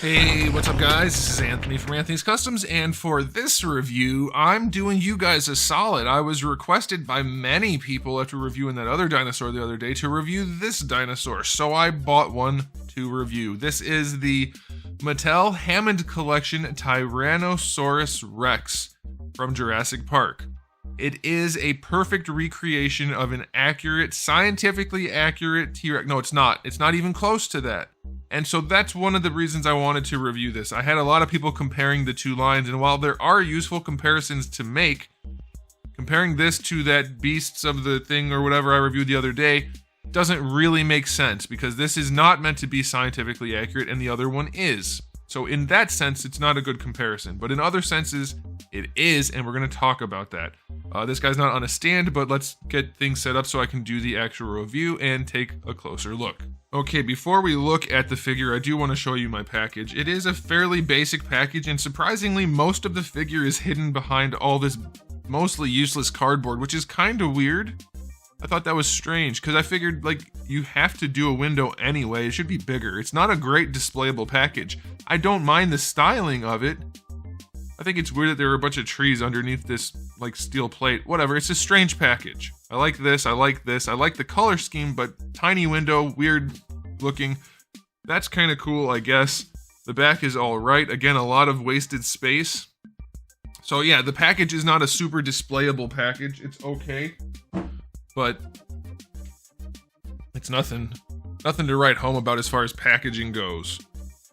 Hey, what's up guys? This is Anthony from Anthony's Customs, and for this review, I'm doing you guys a solid. I was requested by many people after reviewing that other dinosaur the other day to review this dinosaur, so I bought one to review. This is the Mattel Hammond Collection Tyrannosaurus Rex from Jurassic Park. It is a perfect recreation of an accurate, scientifically accurate T-Rex. No, it's not. It's not even close to that. And so that's one of the reasons I wanted to review this. I had a lot of people comparing the two lines, and while there are useful comparisons to make, comparing this to that Beasts of the Thing or whatever I reviewed the other day doesn't really make sense, because this is not meant to be scientifically accurate and the other one is. So in that sense, it's not a good comparison, but in other senses, it is, and we're going to talk about that. This guy's not on a stand, but let's get things set up so I can do the actual review and take a closer look. Okay, before we look at the figure, I do want to show you my package. It is a fairly basic package, and surprisingly, most of the figure is hidden behind all this mostly useless cardboard, which is kind of weird. I thought that was strange, because I figured, like, you have to do a window anyway. It should be bigger. It's not a great displayable package. I don't mind the styling of it. I think it's weird that there are a bunch of trees underneath this, like, steel plate. Whatever, it's a strange package. I like this, I like this. I like the color scheme, but tiny window, weird looking. That's kind of cool, I guess. The back is all right. Again, a lot of wasted space. So yeah, the package is not a super displayable package. It's okay, but it's nothing to write home about as far as packaging goes.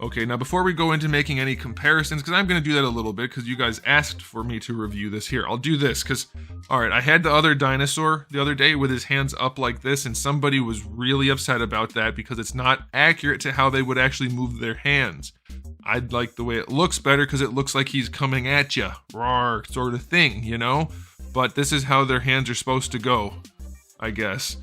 Okay, now before we go into making any comparisons, because I'm going to do that a little bit, because you guys asked for me to review this here. I'll do this, because, alright, I had the other dinosaur the other day with his hands up like this, and somebody was really upset about that, because it's not accurate to how they would actually move their hands. I'd like the way it looks better, because it looks like he's coming at you, roar, sort of thing, you know? But this is how their hands are supposed to go, I guess.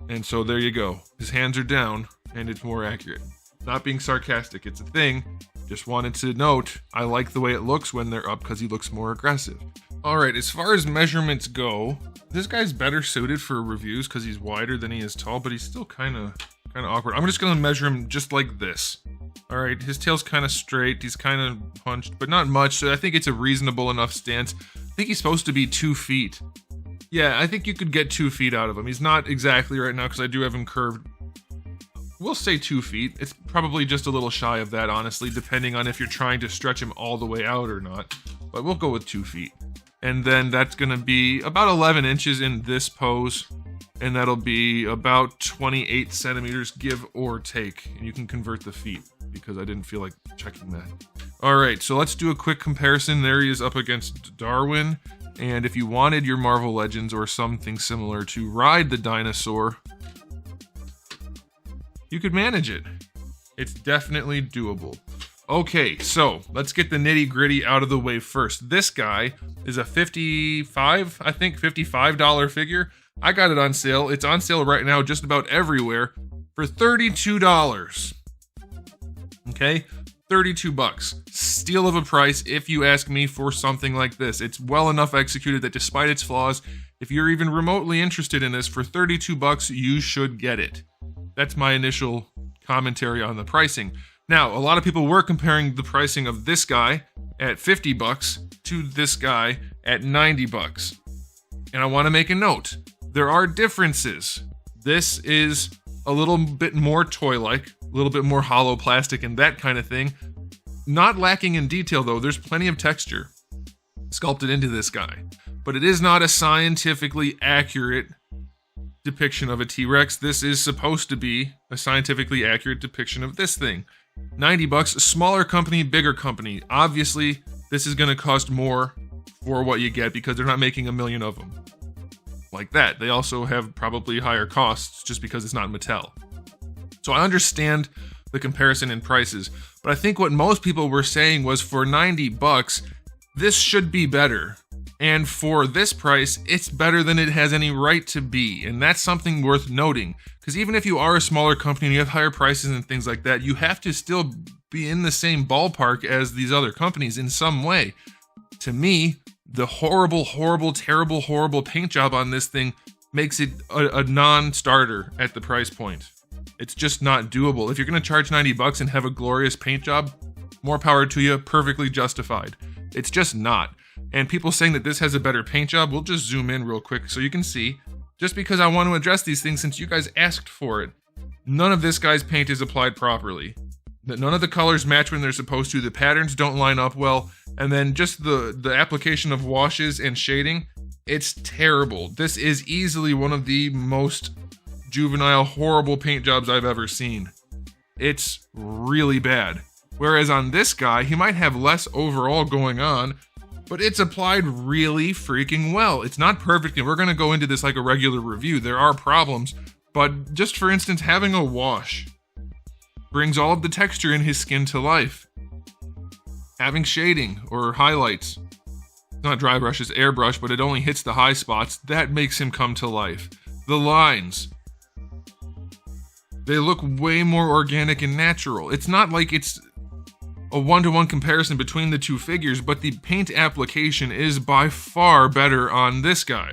And so there you go. His hands are down, and it's more accurate. Not being sarcastic, it's a thing. Just wanted to note, I like the way it looks when they're up because he looks more aggressive. Alright, as far as measurements go, this guy's better suited for reviews because he's wider than he is tall, but he's still kind of awkward. I'm just going to measure him just like this. Alright, his tail's kind of straight, he's kind of punched, but not much, so I think it's a reasonable enough stance. I think he's supposed to be 2 feet. Yeah, I think you could get 2 feet out of him. He's not exactly right now because I do have him curved. We'll say 2 feet. It's probably just a little shy of that, honestly, depending on if you're trying to stretch him all the way out or not. But we'll go with 2 feet. And then that's going to be about 11 inches in this pose. And that'll be about 28 centimeters, give or take. And you can convert the feet, because I didn't feel like checking that. Alright, so let's do a quick comparison. There he is up against Darwin. And if you wanted your Marvel Legends or something similar to ride the dinosaur, you could manage it. It's definitely doable. Okay, so let's get the nitty gritty out of the way first. This guy is a $55 figure. I got it on sale. It's on sale right now just about everywhere for $32. Okay, 32 bucks. Steal of a price if you ask me for something like this. It's well enough executed that despite its flaws, if you're even remotely interested in this, for 32 bucks, you should get it. That's my initial commentary on the pricing. Now, a lot of people were comparing the pricing of this guy at 50 bucks to this guy at 90 bucks. And I want to make a note. There are differences. This is a little bit more toy-like, a little bit more hollow plastic and that kind of thing. Not lacking in detail, though. There's plenty of texture sculpted into this guy. But it is not a scientifically accurate depiction of a T-Rex. This is supposed to be a scientifically accurate depiction of this thing. 90 bucks, a smaller company, bigger company. Obviously, this is going to cost more for what you get because they're not making a million of them. Like that. They also have probably higher costs just because it's not Mattel. So I understand the comparison in prices, but I think what most people were saying was for 90 bucks, this should be better. And for this price, it's better than it has any right to be. And that's something worth noting. Because even if you are a smaller company and you have higher prices and things like that, you have to still be in the same ballpark as these other companies in some way. To me, the horrible paint job on this thing makes it a non-starter at the price point. It's just not doable. If you're going to charge 90 bucks and have a glorious paint job, More power to you, perfectly justified. It's just not. And people saying that this has a better paint job, we'll just zoom in real quick so you can see. Just because I want to address these things since you guys asked for it. None of this guy's paint is applied properly. None of the colors match when they're supposed to. The patterns don't line up well. And then just the application of washes and shading, it's terrible. This is easily one of the most juvenile, horrible paint jobs I've ever seen. It's really bad. Whereas on this guy, he might have less overall going on, but it's applied really freaking well. It's not perfect, and we're going to go into this like a regular review. There are problems, but just for instance, having a wash brings all of the texture in his skin to life. Having shading or highlights, not dry brush, it's airbrush, but it only hits the high spots, that makes him come to life. The lines, they look way more organic and natural. It's not like it's a one-to-one comparison between the two figures, but the paint application is by far better on this guy.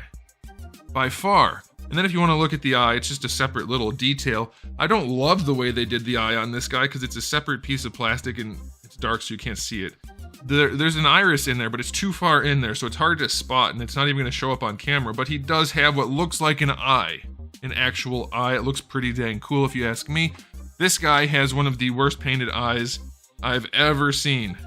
By far. And then if you want to look at the eye, it's just a separate little detail. I don't love the way they did the eye on this guy because it's a separate piece of plastic and it's dark so you can't see it. There's an iris in there, but it's too far in there, so it's hard to spot, and it's not even going to show up on camera, but he does have what looks like an eye. An actual eye. It looks pretty dang cool if you ask me. This guy has one of the worst painted eyes I've ever seen.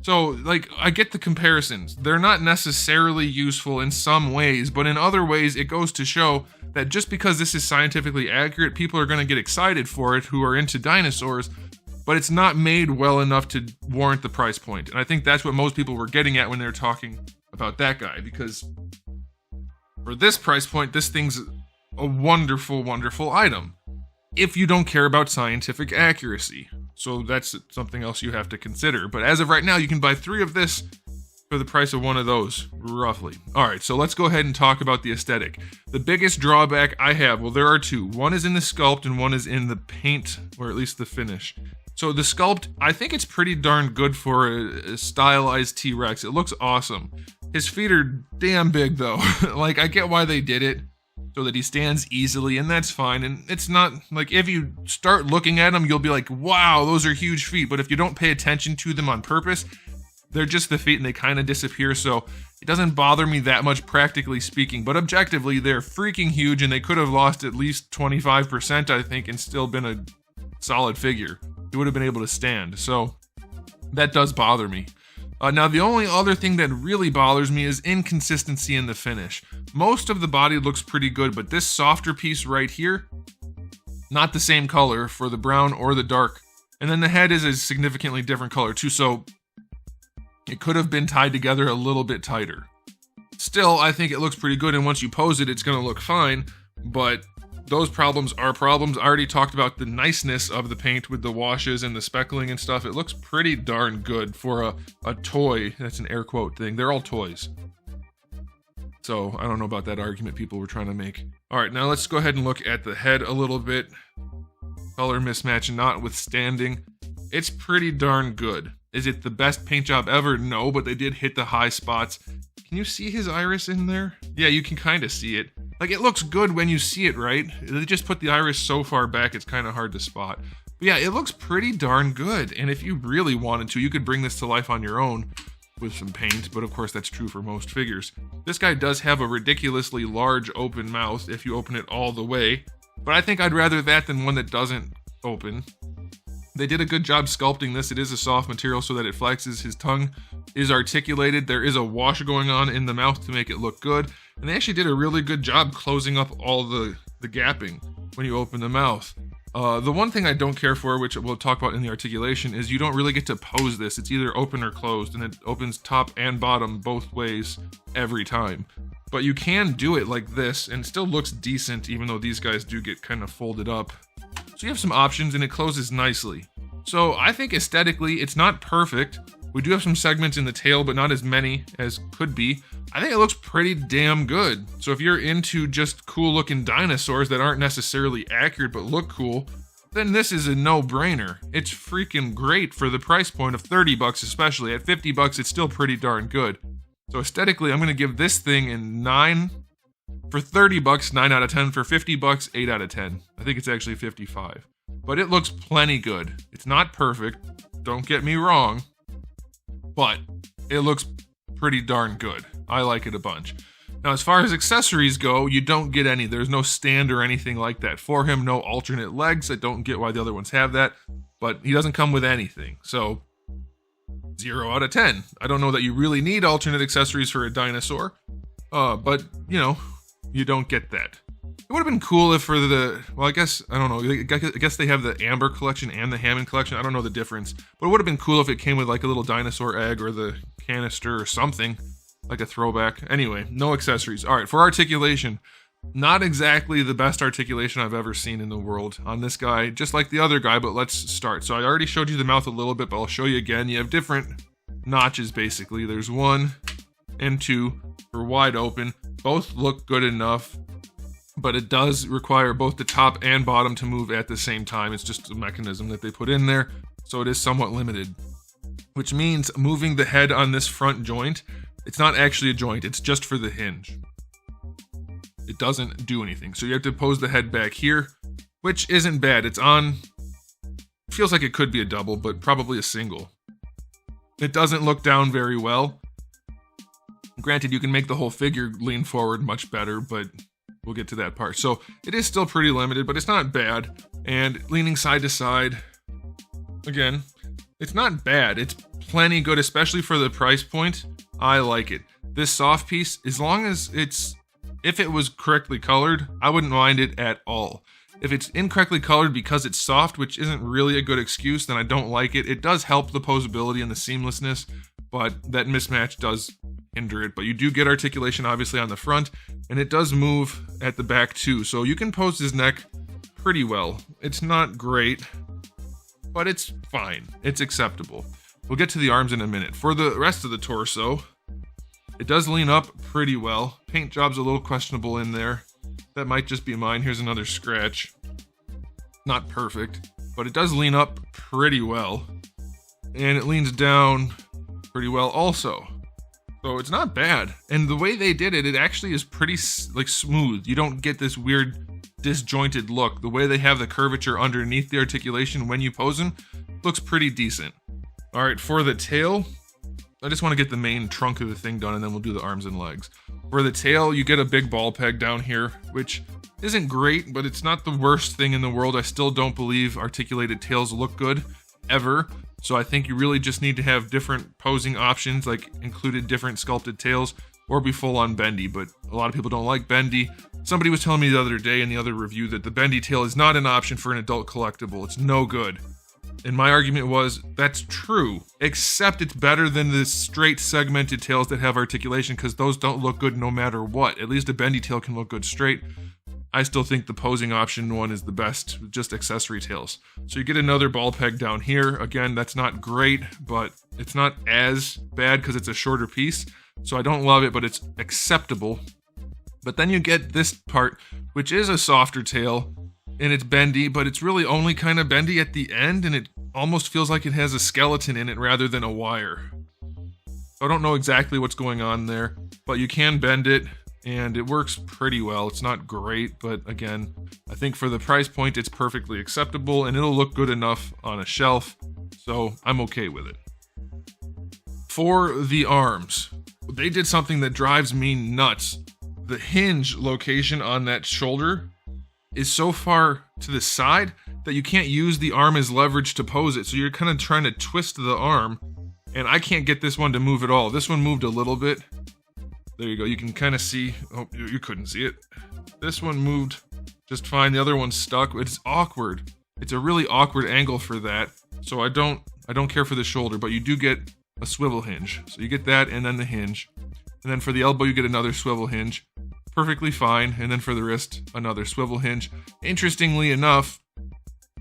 So, like, I get the comparisons. They're not necessarily useful in some ways, but in other ways, it goes to show that just because this is scientifically accurate, people are going to get excited for it who are into dinosaurs, but it's not made well enough to warrant the price point. And I think that's what most people were getting at when they were talking about that guy, because for this price point, this thing's a wonderful, wonderful item. If you don't care about scientific accuracy. So that's something else you have to consider. But as of right now, you can buy 3 of this for the price of 1 of those, roughly. Alright, so let's go ahead and talk about the aesthetic. The biggest drawback I have, well, there are 2. One is in the sculpt and one is in the paint, or at least the finish. So the sculpt, I think it's pretty darn good for a stylized T-Rex. It looks awesome. His feet are damn big though. Like, I get why they did it, so that he stands easily, and that's fine. And it's not, like, if you start looking at him, you'll be like, wow, those are huge feet. But if you don't pay attention to them on purpose, they're just the feet and they kind of disappear. So it doesn't bother me that much, practically speaking. But objectively, they're freaking huge, and they could have lost at least 25%, I think, and still been a solid figure. He would have been able to stand. So that does bother me. Now, the only other thing that really bothers me is inconsistency in the finish. Most of the body looks pretty good, but this softer piece right here, not the same color for the brown or the dark. And then the head is a significantly different color too, so it could have been tied together a little bit tighter. Still, I think it looks pretty good, and once you pose it, it's going to look fine, but those problems are problems. I already talked about the niceness of the paint with the washes and the speckling and stuff. It looks pretty darn good for a toy. That's an air quote thing. They're all toys. So I don't know about that argument people were trying to make. All right, now let's go ahead and look at the head a little bit. Color mismatch notwithstanding, it's pretty darn good. Is it the best paint job ever? No, but they did hit the high spots. Can you see his iris in there? Yeah, you can kind of see it. Like, it looks good when you see it, right? They just put the iris so far back, it's kind of hard to spot. But yeah, it looks pretty darn good. And if you really wanted to, you could bring this to life on your own with some paint, but of course that's true for most figures. This guy does have a ridiculously large open mouth if you open it all the way, but I think I'd rather that than one that doesn't open. They did a good job sculpting this. It is a soft material so that it flexes. His tongue is articulated. There is a wash going on in the mouth to make it look good. And they actually did a really good job closing up all the gapping when you open the mouth. The one thing I don't care for, which we'll talk about in the articulation, is you don't really get to pose this. It's either open or closed, and it opens top and bottom both ways every time. But you can do it like this, and it still looks decent, even though these guys do get kind of folded up. So you have some options, and it closes nicely. So I think aesthetically, it's not perfect. We do have some segments in the tail, but not as many as could be. I think it looks pretty damn good. So if you're into just cool looking dinosaurs that aren't necessarily accurate but look cool, then this is a no-brainer. It's freaking great for the price point of 30 bucks especially. At 50 bucks, it's still pretty darn good. So aesthetically, I'm going to give this thing a 9. For 30 bucks, 9 out of 10. For 50 bucks, 8 out of 10. I think it's actually 55. But it looks plenty good. It's not perfect. don't get me wrong, but it looks pretty darn good. I like it a bunch. Now, as far as accessories go, you don't get any. There's no stand or anything like that for him. No alternate legs. I don't get why the other ones have that, but he doesn't come with anything. So 0 out of 10. I don't know that you really need alternate accessories for a dinosaur, but you know, you don't get that. It would have been cool if for the, well, I guess, I don't know, I guess they have the Amber collection and the Hammond collection. I don't know the difference, but it would have been cool if it came with like a little dinosaur egg or the canister or something, like a throwback. Anyway, no accessories. All right, for articulation, not exactly the best articulation I've ever seen in the world on this guy, just like the other guy, but let's start. So I already showed you the mouth a little bit, but I'll show you again. You have different notches, basically. There's 1 and 2 for wide open. Both look good enough, but it does require both the top and bottom to move at the same time. It's just a mechanism that they put in there, so it is somewhat limited, which means moving the head on this front joint, it's not actually a joint, it's just for the hinge. It doesn't do anything, so you have to pose the head back here, which isn't bad. It's on, feels like it could be a double, but probably a single. It doesn't look down very well. Granted, you can make the whole figure lean forward much better, but we'll get to that part. So it is still pretty limited, but it's not bad. And leaning side to side, again, it's not bad. It's plenty good, especially for the price point. I like it. This soft piece, as long as if it was correctly colored, I wouldn't mind it at all. If it's incorrectly colored because it's soft, which isn't really a good excuse, then I don't like it. It does help the posability and the seamlessness, but that mismatch does hinder it. But you do get articulation obviously on the front, and it does move at the back too, so you can pose his neck pretty well. It's not great, but it's fine. It's acceptable. We'll get to the arms in a minute. For the rest of the torso, it does lean up pretty well. Paint job's a little questionable in there. That might just be mine. Here's another scratch. Not perfect, but it does lean up pretty well, and it leans down pretty well also. So it's not bad. And the way they did it, it actually is pretty like smooth. You don't get this weird disjointed look. The way they have the curvature underneath the articulation when you pose him looks pretty decent. All right, for the tail, I just want to get the main trunk of the thing done, and then we'll do the arms and legs. For the tail, you get a big ball peg down here, which isn't great, but it's not the worst thing in the world. I still don't believe articulated tails look good, ever. So I think you really just need to have different posing options, like included different sculpted tails, or be full on bendy, but a lot of people don't like bendy. Somebody was telling me the other day in the other review that the bendy tail is not an option for an adult collectible. It's no good. And my argument was, that's true, except it's better than the straight segmented tails that have articulation, because those don't look good no matter what. At least a bendy tail can look good straight. I still think the posing option one is the best, just accessory tails. So you get another ball peg down here. Again, that's not great, but it's not as bad because it's a shorter piece. So I don't love it, but it's acceptable. But then you get this part, which is a softer tail, and it's bendy, but it's really only kind of bendy at the end, and it almost feels like it has a skeleton in it rather than a wire. I don't know exactly what's going on there, but you can bend it, and it works pretty well. It's not great, but again, I think for the price point, it's perfectly acceptable, and it'll look good enough on a shelf, so I'm okay with it. For the arms, they did something that drives me nuts. The hinge location on that shoulder is so far to the side that you can't use the arm as leverage to pose it, so you're kind of trying to twist the arm, and I can't get this one to move at all. This one moved a little bit. There you go, you can kind of see, oh, you couldn't see it. This one moved just fine, the other one's stuck. It's awkward. It's a really awkward angle for that, so I don't care for the shoulder, but you do get a swivel hinge. So you get that and then the hinge. And then for the elbow, you get another swivel hinge. Perfectly fine. And then for the wrist, another swivel hinge. Interestingly enough,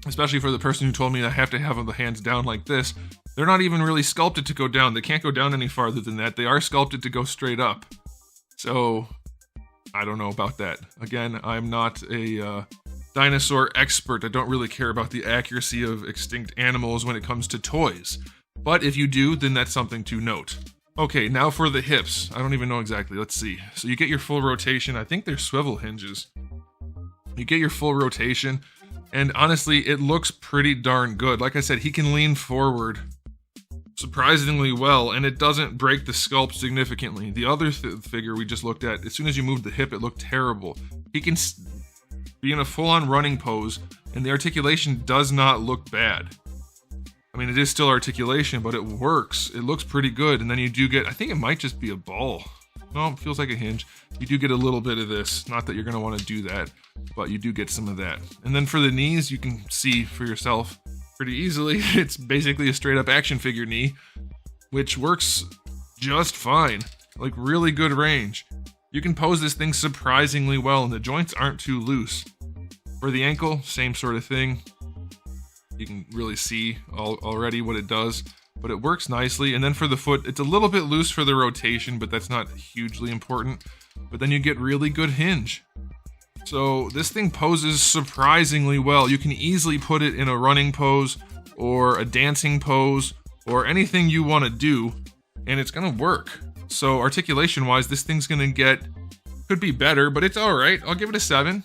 especially for the person who told me I have to have the hands down like this, they're not even really sculpted to go down. They can't go down any farther than that. They are sculpted to go straight up. So I don't know about that. Again, I'm not a dinosaur expert. I don't really care about the accuracy of extinct animals when it comes to toys. But if you do, then that's something to note. Okay, now for the hips. I don't even know exactly. Let's see. So you get your full rotation. I think they're swivel hinges. You get your full rotation, and honestly, it looks pretty darn good. Like I said, he can lean forward surprisingly well, and it doesn't break the sculpt significantly. The other figure we just looked at, as soon as you moved the hip, it looked terrible. He can be in a full-on running pose, and the articulation does not look bad. I mean, it is still articulation, but it works. It looks pretty good, and then you do get, I think it might just be a ball. No, it feels like a hinge. You do get a little bit of this. Not that you're going to want to do that, but you do get some of that. And then for the knees, you can see for yourself pretty easily. It's basically a straight up action figure knee, which works just fine. Like, really good range. You can pose this thing surprisingly well, and the joints aren't too loose. For the ankle, same sort of thing. You can really see already what it does, but it works nicely. And then for the foot, it's a little bit loose for the rotation, but that's not hugely important. But then you get really good hinge. So this thing poses surprisingly well. You can easily put it in a running pose or a dancing pose or anything you want to do, and it's going to work. So articulation-wise, this thing's going to could be better, but it's all right. I'll give it a 7.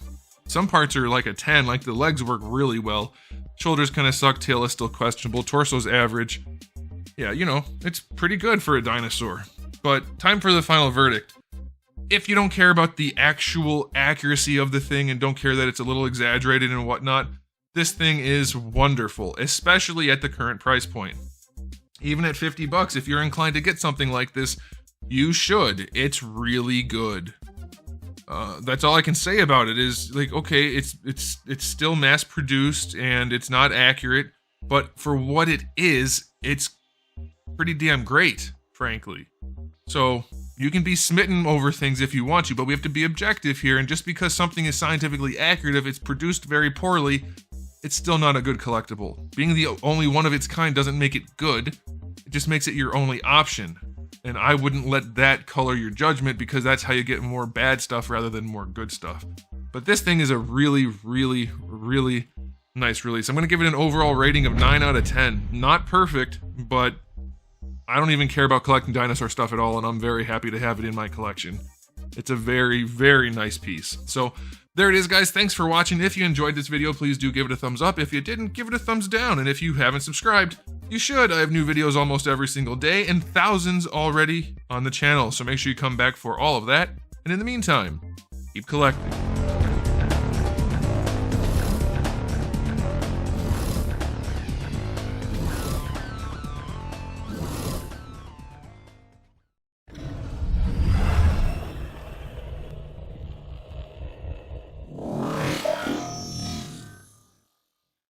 Some parts are like a 10, like the legs work really well. Shoulders kind of suck, tail is still questionable, torso's average. Yeah, you know, it's pretty good for a dinosaur. But time for the final verdict. If you don't care about the actual accuracy of the thing and don't care that it's a little exaggerated and whatnot, this thing is wonderful, especially at the current price point. Even at $50, if you're inclined to get something like this, you should. It's really good. That's all I can say about it is, like, okay, it's still mass produced and it's not accurate, but for what it is, it's pretty damn great, frankly. So you can be smitten over things if you want to, but we have to be objective here, and just because something is scientifically accurate, if it's produced very poorly, it's still not a good collectible. Being the only one of its kind doesn't make it good, it just makes it your only option. And I wouldn't let that color your judgment, because that's how you get more bad stuff rather than more good stuff. But this thing is a really, really, really nice release. I'm going to give it an overall rating of 9 out of 10. Not perfect, but I don't even care about collecting dinosaur stuff at all, and I'm very happy to have it in my collection. It's a very, very nice piece. So there it is, guys. Thanks for watching. If you enjoyed this video, please do give it a thumbs up. If you didn't, give it a thumbs down. And if you haven't subscribed, you should. I have new videos almost every single day and thousands already on the channel. So make sure you come back for all of that. And in the meantime, keep collecting.